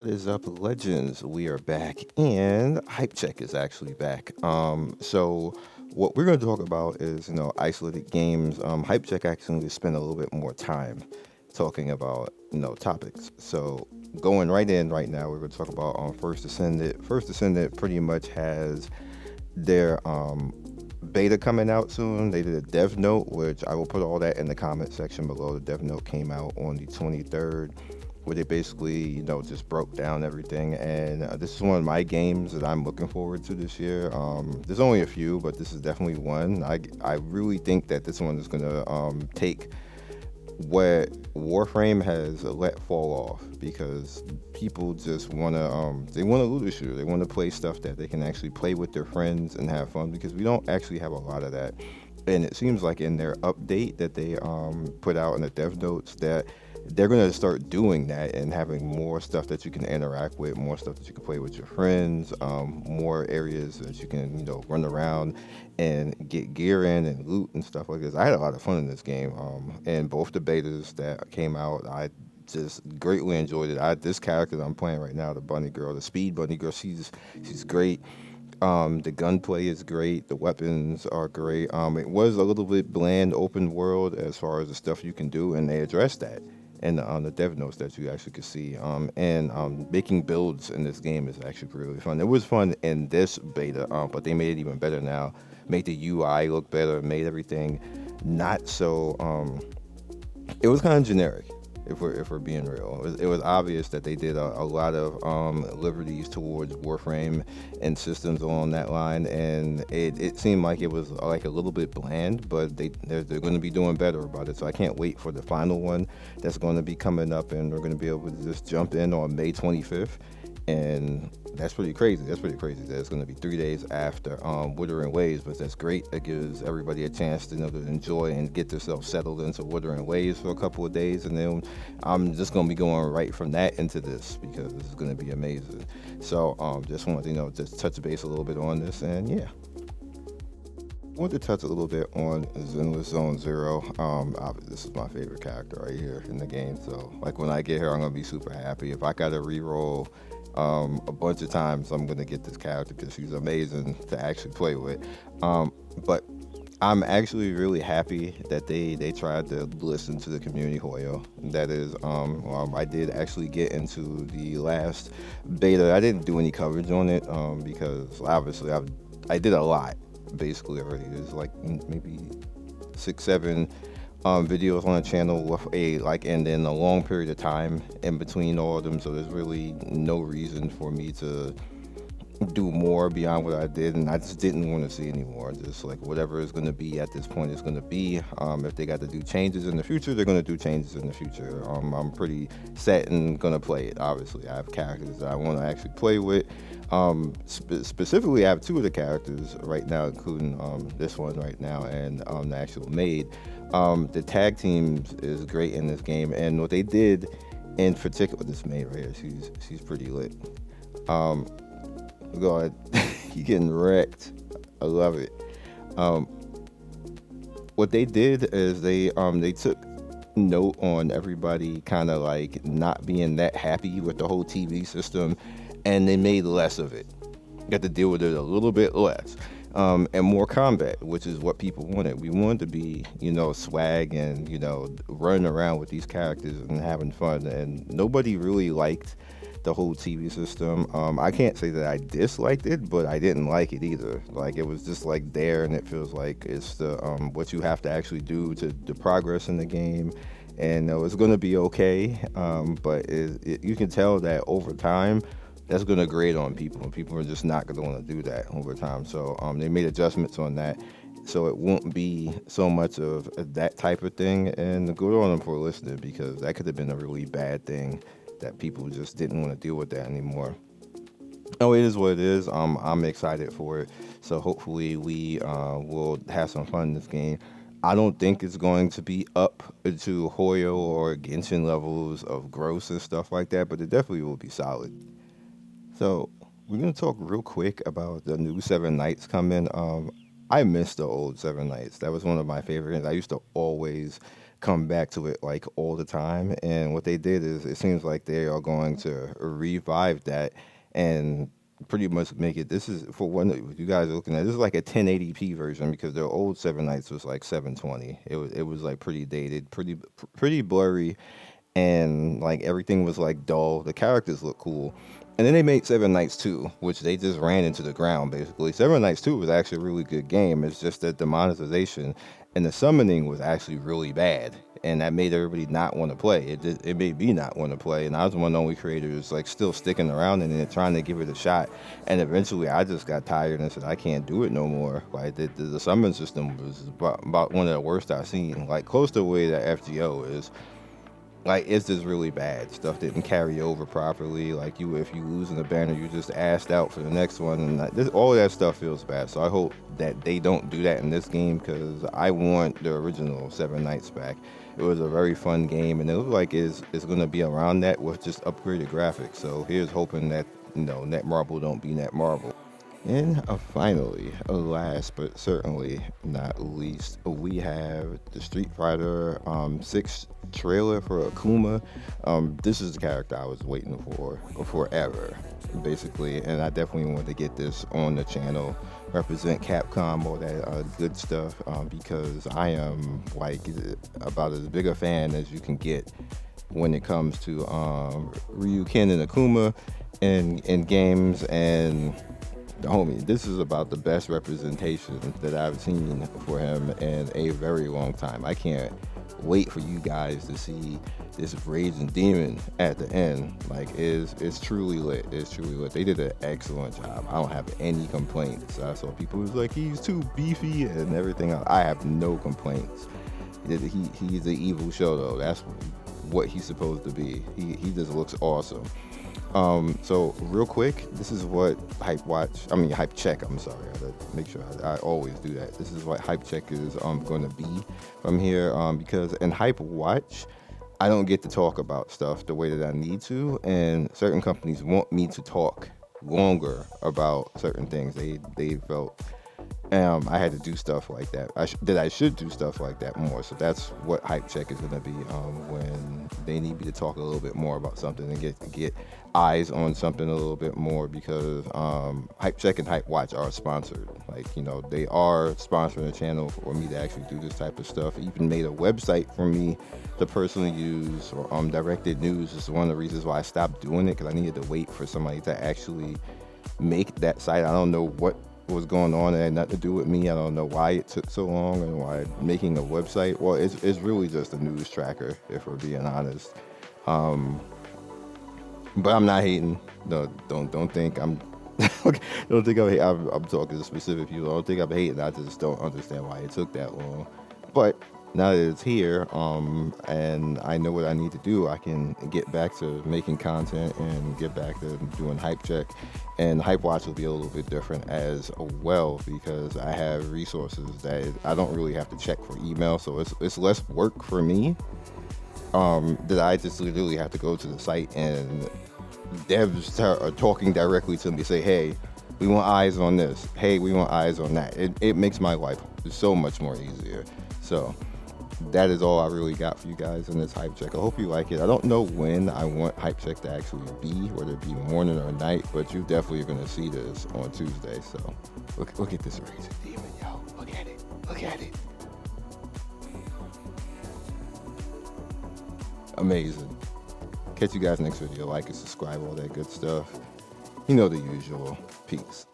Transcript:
What is up, legends? We are back, and HypeCheck is actually back. So what we're going to talk about is, isolated games. HypeCheck actually spent a little bit more time talking about, topics. So going right in right now, we're going to talk about First Ascendant. First Ascendant pretty much has their beta coming out soon. They did a dev note, which I will put all that in the comment section below. The dev note came out on the 23rd, where they basically, just broke down everything. And this is one of my games that I'm looking forward to this year. There's only a few, but this is definitely one. I really think that this one is gonna take what Warframe has let fall off, because people just wanna looter shooter. They wanna play stuff that they can actually play with their friends and have fun, because we don't actually have a lot of that. And it seems like in their update that they put out in the dev notes that they're going to start doing that and having more stuff that you can interact with, more stuff that you can play with your friends, more areas that you can, run around and get gear in and loot and stuff like this. I had a lot of fun in this game. And both the betas that came out, I just greatly enjoyed it. This character that I'm playing right now, the bunny girl, the speed bunny girl, she's great. The gunplay is great. The weapons are great. It was a little bit bland open world as far as the stuff you can do, and they addressed that and on the dev notes that you actually could see. And making builds in this game is actually really fun. It was fun in this beta, but they made it even better now. Made the UI look better. Made everything not so. It was kind of generic, if we're being real. It was obvious that they did a lot of liberties towards Warframe and systems along that line, and it seemed like it was like a little bit bland, but they're going to be doing better about it. So I can't wait for the final one that's going to be coming up, and we're going to be able to just jump in on May 25th. And that's pretty crazy. That's pretty crazy. That it's going to be 3 days after Wuthering Waves, but that's great. It gives everybody a chance to to enjoy and get themselves settled into Wuthering Waves for a couple of days, and then I'm just going to be going right from that into this, because this is going to be amazing. So just wanted to just touch base a little bit on this, and yeah. I want to touch a little bit on Zenless Zone Zero. Obviously, this is my favorite character right here in the game. So, like, when I get here, I'm gonna be super happy. If I gotta re-roll a bunch of times, I'm gonna get this character because she's amazing to actually play with. But I'm actually really happy that they tried to listen to the community, Hoyo. That is, I did actually get into the last beta. I didn't do any coverage on it because obviously I did a lot basically already. There's like maybe 6, 7 videos on the channel with and then a long period of time in between all of them. So there's really no reason for me to do more beyond what I did, and I just didn't want to see anymore. Just like whatever is going to be at this point is going to be. If they got to do changes in the future, they're going to do changes in the future. I'm pretty set and going to play it. Obviously, I have characters that I want to actually play with. Specifically, I have 2 of the characters right now, including this one right now, and the actual maid. The tag teams is great in this game, and what they did in particular, this maid right here, she's pretty lit. God, you getting wrecked. I love it. Um, what they did is they took note on everybody kind of like not being that happy with the whole TV system, and they made less of it. Got to deal with it a little bit less. And more combat, which is what people wanted. We wanted to be, swag and, running around with these characters and having fun. And nobody really liked the whole TV system. I can't say that I disliked it, but I didn't like it either. Like, it was just like there, and it feels like it's the what you have to actually do to progress in the game. And it's going to be okay, but you can tell that over time that's going to grate on people, and people are just not going to want to do that over time. So they made adjustments on that, so it won't be so much of that type of thing. And good on them for listening, because that could have been a really bad thing that people just didn't want to deal with that anymore. Oh, it is what it is. I'm excited for it. So hopefully we will have some fun in this game. I don't think it's going to be up to Hoyo or Genshin levels of gross and stuff like that, but it definitely will be solid. So we're gonna talk real quick about the new Seven Knights coming. I miss the old Seven Knights. That was one of my favorite games. I used to always come back to it like all the time. And what they did is it seems like they are going to revive that and pretty much make it. This is for one that you guys are looking at. This is like a 1080p version because their old Seven Knights was like 720. It was like pretty dated, pretty blurry, and like everything was like dull. The characters look cool. And then they made Seven Knights 2, which they just ran into the ground basically. Seven Knights 2 was actually a really good game. It's just that the monetization and the summoning was actually really bad. And that made everybody not want to play. It made me not want to play. And I was one of the only creators like still sticking around in it, trying to give it a shot. And eventually I just got tired and said, I can't do it no more. Like the summon system was about one of the worst I've seen. Like close to the way that FGO is. Like it's just really bad. Stuff didn't carry over properly. Like if you lose in the banner, you just asked out for the next one, and all of that stuff feels bad. So I hope that they don't do that in this game because I want the original Seven Knights back. It was a very fun game, and it looks like it's going to be around that with just upgraded graphics. So here's hoping that Netmarble don't be Netmarble. And finally, last but certainly not least, we have the Street Fighter 6 trailer for Akuma. This is the character I was waiting for forever, basically, and I definitely wanted to get this on the channel, represent Capcom, all that good stuff, because I am like about as big a fan as you can get when it comes to Ryuken and Akuma in games. And homie, this is about the best representation that I've seen for him in a very long time. I can't wait for you guys to see this raging demon at the end. Like, it's truly lit. It's truly lit. They did an excellent job. I don't have any complaints. I saw people who was like, he's too beefy and everything else. I have no complaints. He's an evil show though. That's what he's supposed to be. He just looks awesome. So real quick, this is what HypeCheck, I'm sorry, I gotta make sure I always do that. This is what HypeCheck is going to be from here, because in HypeWatch, I don't get to talk about stuff the way that I need to, and certain companies want me to talk longer about certain things. They felt I had to do stuff like that. I should do stuff like that more. So that's what HypeCheck is going to be when they need me to talk a little bit more about something and get eyes on something a little bit more, because HypeCheck and HypeWatch are sponsored. Like, they are sponsoring the channel for me to actually do this type of stuff. Even made a website for me to personally use, or directed news. Is one of the reasons why I stopped doing it, because I needed to wait for somebody to actually make that site. I don't know what was going on. It had nothing to do with me. I don't know why it took so long and why making a website. Well, it's really just a news tracker, if we're being honest. But I'm not hating. No, don't think I'm. Don't think I'm talking to specific people. Don't think I'm hating. I just don't understand why it took that long. But now that it's here, and I know what I need to do, I can get back to making content and get back to doing HypeCheck. And HypeWatch will be a little bit different as well, because I have resources that I don't really have to check for email, so it's less work for me. That I just literally have to go to the site and devs are talking directly to me, say, hey, we want eyes on this. Hey, we want eyes on that. It makes my life so much more easier. So that is all I really got for you guys in this HypeCheck. I hope you like it. I don't know when I want HypeCheck to actually be, whether it be morning or night, but you definitely are going to see this on Tuesday. So look at this raging demon, yo. Look at it. Look at it. Amazing. Catch you guys next video. Like and subscribe, all that good stuff. You know the usual. Peace.